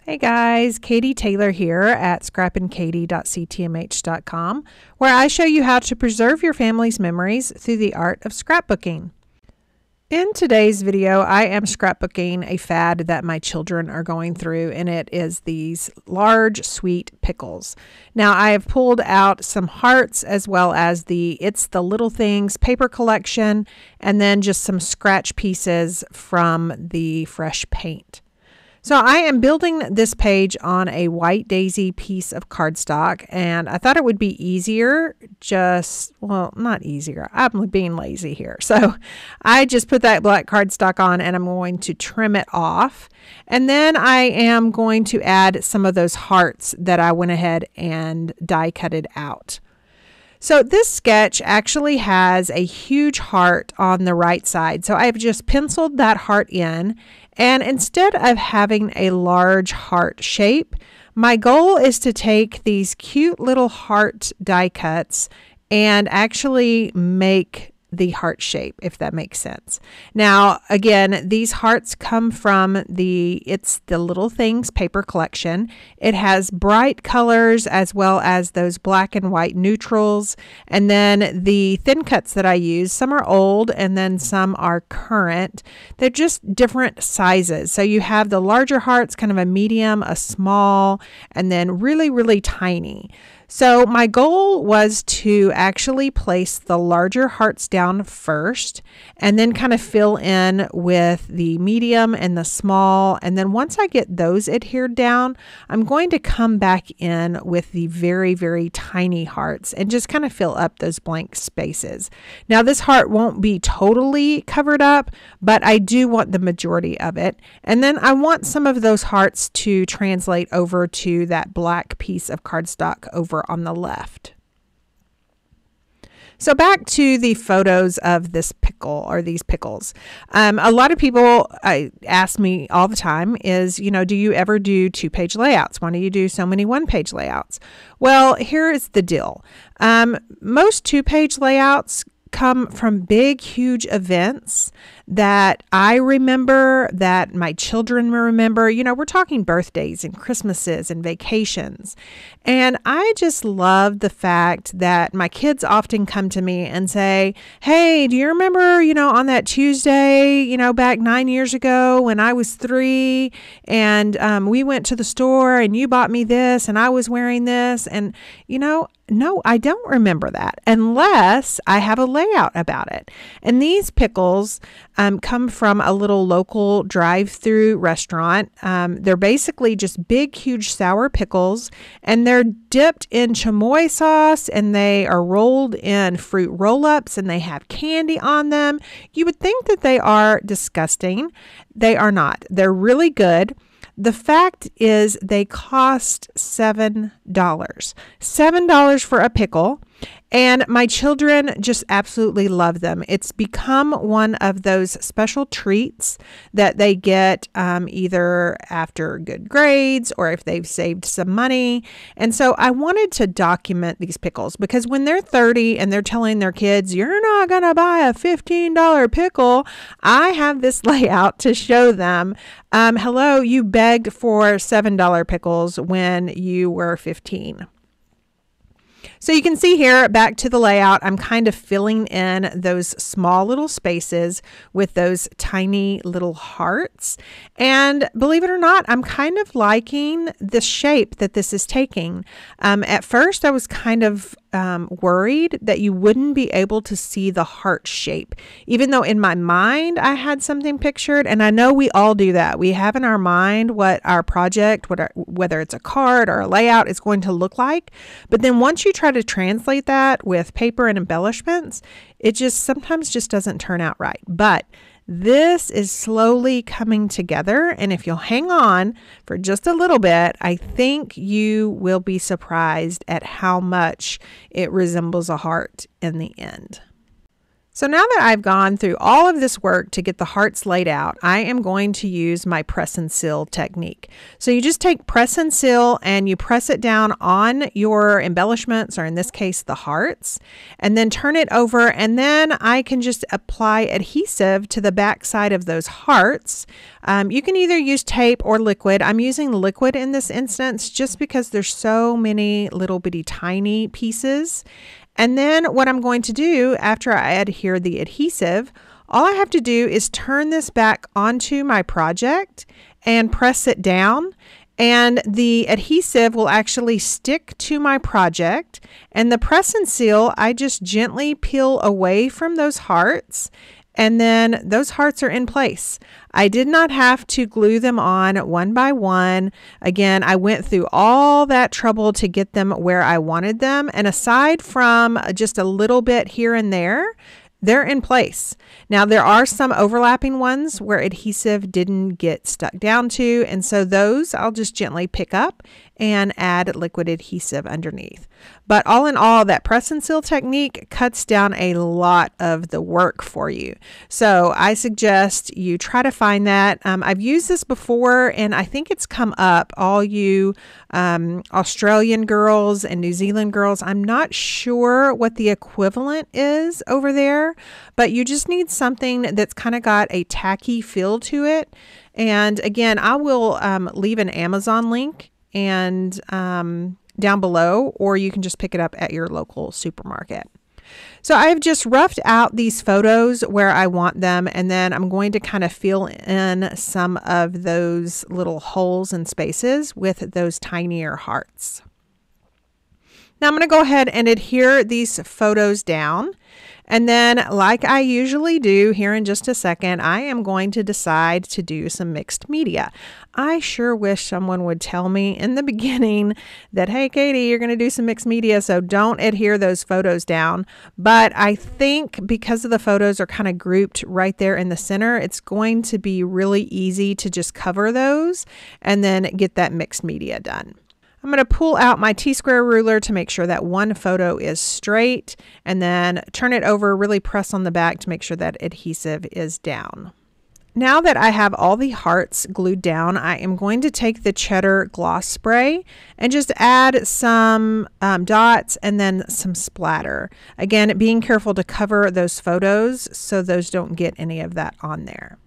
Hey guys, Katie Taylor here at scrappinkaty.ctmh.com, where I show you how to preserve your family's memories through the art of scrapbooking. In today's video, I am scrapbooking a fad that my children are going through, and it is these large, sweet pickles. Now, I have pulled out some hearts as well as the It's the Little Things paper collection, and then just some scratch pieces from the fresh paint. So I am building this page on a white daisy piece of cardstock, and I thought it would be easier, not easier, I'm being lazy here. So I just put that black cardstock on and I'm going to trim it off. And then I am going to add some of those hearts that I went ahead and die cutted out. So this sketch actually has a huge heart on the right side. So I've just penciled that heart in, and instead of having a large heart shape, my goal is to take these cute little heart die cuts and actually make the heart shape, if that makes sense. Now, again, these hearts come from the It's the Little Things paper collection. It has bright colors as well as those black and white neutrals. And then the thin cuts that I use, some are old and then some are current. They're just different sizes. So you have the larger hearts, kind of a medium, a small, and then really, really tiny. So my goal was to actually place the larger hearts down first and then kind of fill in with the medium and the small. And then once I get those adhered down, I'm going to come back in with the very, very tiny hearts and just kind of fill up those blank spaces. Now this heart won't be totally covered up, but I do want the majority of it. And then I want some of those hearts to translate over to that black piece of cardstock over on the left. So back to the photos of this pickle or these pickles. A lot of people ask me all the time is, do you ever do 2-page layouts? Why do you do so many 1-page layouts? Well, here is the deal. Most 2-page layouts come from big, huge events that I remember, that my children remember. We're talking birthdays and Christmases and vacations. And I just love the fact that my kids often come to me and say, hey, do you remember, on that Tuesday, back 9 years ago when I was 3 and we went to the store and you bought me this and I was wearing this. And, no, I don't remember that unless I have a layout about it. And these pickles come from a little local drive-through restaurant. They're basically just big, huge sour pickles, and they're dipped in chamoy sauce, and they are rolled in fruit roll-ups, and they have candy on them. You would think that they are disgusting. They are not. They're really good. The fact is they cost $7. $7 for a pickle. And my children just absolutely love them. It's become one of those special treats that they get either after good grades or if they've saved some money. And so I wanted to document these pickles because when they're 30 and they're telling their kids, you're not going to buy a $15 pickle, I have this layout to show them, hello, you begged for $7 pickles when you were 15. So you can see here, back to the layout, I'm kind of filling in those small little spaces with those tiny little hearts. And believe it or not, I'm kind of liking the shape that this is taking. At first, I was kind of worried that you wouldn't be able to see the heart shape, even though in my mind I had something pictured. And I know we all do that. We have in our mind what our project, whether it's a card or a layout, is going to look like. But then once you try to translate that with paper and embellishments, it just sometimes just doesn't turn out right. But this is slowly coming together, and if you'll hang on for just a little bit, I think you will be surprised at how much it resembles a heart in the end. So now that I've gone through all of this work to get the hearts laid out, I am going to use my press and seal technique. So you just take press and seal and you press it down on your embellishments, or in this case, the hearts, and then turn it over, and then I can just apply adhesive to the back side of those hearts. You can either use tape or liquid. I'm using liquid in this instance just because there's so many little bitty tiny pieces. And then what I'm going to do after I adhere the adhesive, all I have to do is turn this back onto my project and press it down, and the adhesive will actually stick to my project. And the press and seal, I just gently peel away from those hearts, and then those hearts are in place. I did not have to glue them on one by one. Again, I went through all that trouble to get them where I wanted them. And aside from just a little bit here and there, they're in place. Now, there are some overlapping ones where adhesive didn't get stuck down to, and so those I'll just gently pick up and add liquid adhesive underneath. But all in all, that press and seal technique cuts down a lot of the work for you. So I suggest you try to find that. I've used this before, and I think it's come up, all you Australian girls and New Zealand girls. I'm not sure what the equivalent is over there, but you just need something that's kind of got a tacky feel to it. And again, I will leave an Amazon link and down below, or you can just pick it up at your local supermarket. So I've just roughed out these photos where I want them, and then I'm going to kind of fill in some of those little holes and spaces with those tinier hearts. Now I'm going to go ahead and adhere these photos down. And then, like I usually do here in just a second, I am going to decide to do some mixed media. I sure wish someone would tell me in the beginning that, hey, Katie, you're going to do some mixed media, so don't adhere those photos down. But I think because of the photos are kind of grouped right there in the center, it's going to be really easy to just cover those and then get that mixed media done. I'm going to pull out my T-square ruler to make sure that one photo is straight, and then turn it over, really press on the back to make sure that adhesive is down. Now that I have all the hearts glued down, I am going to take the cheddar gloss spray and just add some dots and then some splatter. Again, being careful to cover those photos so those don't get any of that on there.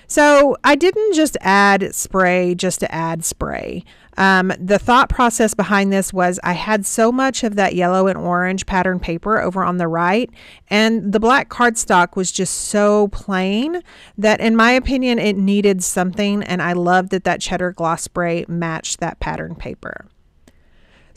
So I didn't just add spray just to add spray. The thought process behind this was I had so much of that yellow and orange pattern paper over on the right, and the black cardstock was just so plain that in my opinion it needed something, and I loved that that cheddar gloss spray matched that pattern paper.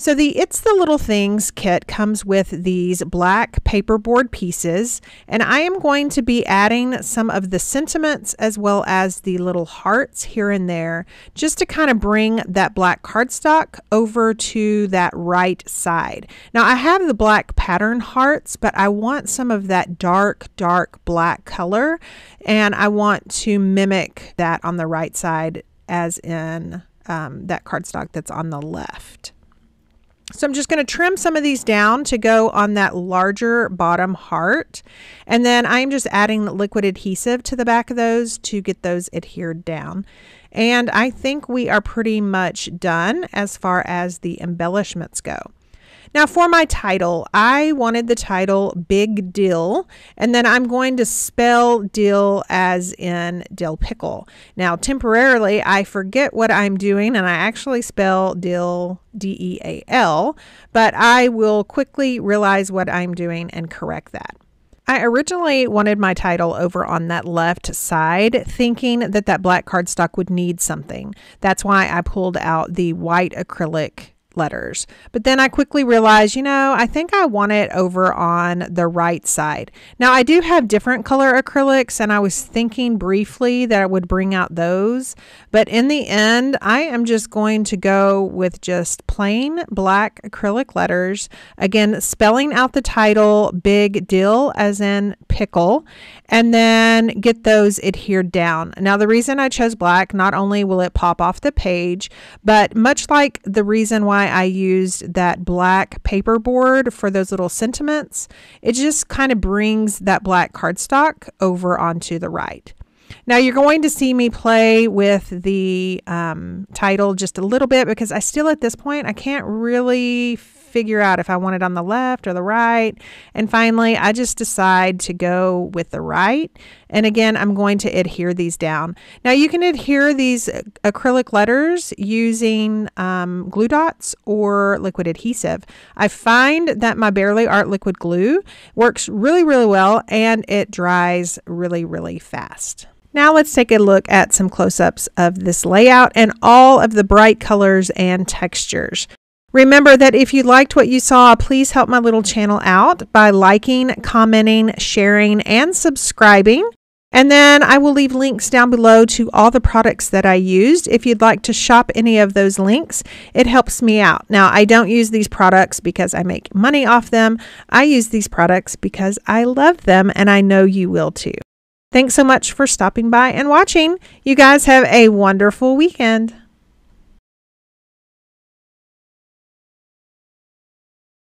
So the It's the Little Things kit comes with these black paperboard pieces, and I am going to be adding some of the sentiments as well as the little hearts here and there, just to kind of bring that black cardstock over to that right side. Now I have the black pattern hearts, but I want some of that dark black color, and I want to mimic that on the right side as in that cardstock that's on the left. So I'm just going to trim some of these down to go on that larger bottom heart. And then I'm just adding liquid adhesive to the back of those to get those adhered down. And I think we are pretty much done as far as the embellishments go. Now for my title, I wanted the title Big Dill, and then I'm going to spell dill as in dill pickle. Now temporarily I forget what I'm doing and I actually spell dill D-E-A-L, but I will quickly realize what I'm doing and correct that. I originally wanted my title over on that left side, thinking that that black cardstock would need something. That's why I pulled out the white acrylic letters. But then I quickly realized, you know, I think I want it over on the right side. Now I do have different color acrylics, and I was thinking briefly that I would bring out those, but in the end I am just going to go with just plain black acrylic letters, again spelling out the title Big Dill as in pickle, and then get those adhered down. Now the reason I chose black, not only will it pop off the page, but much like the reason why why I used that black paperboard for those little sentiments. It just kind of brings that black cardstock over onto the right. Now you're going to see me play with the title just a little bit because I still at this point I can't really figure out if I want it on the left or the right. And finally I just decide to go with the right. And again, I'm going to adhere these down. Now you can adhere these acrylic letters using glue dots or liquid adhesive. I find that my Barely Art liquid glue works really, really well and it dries really, really fast. Now let's take a look at some close-ups of this layout and all of the bright colors and textures. Remember that if you liked what you saw, please help my little channel out by liking, commenting, sharing, and subscribing. And then I will leave links down below to all the products that I used. If you'd like to shop any of those links, it helps me out. Now, I don't use these products because I make money off them. I use these products because I love them, and I know you will too. Thanks so much for stopping by and watching. You guys have a wonderful weekend.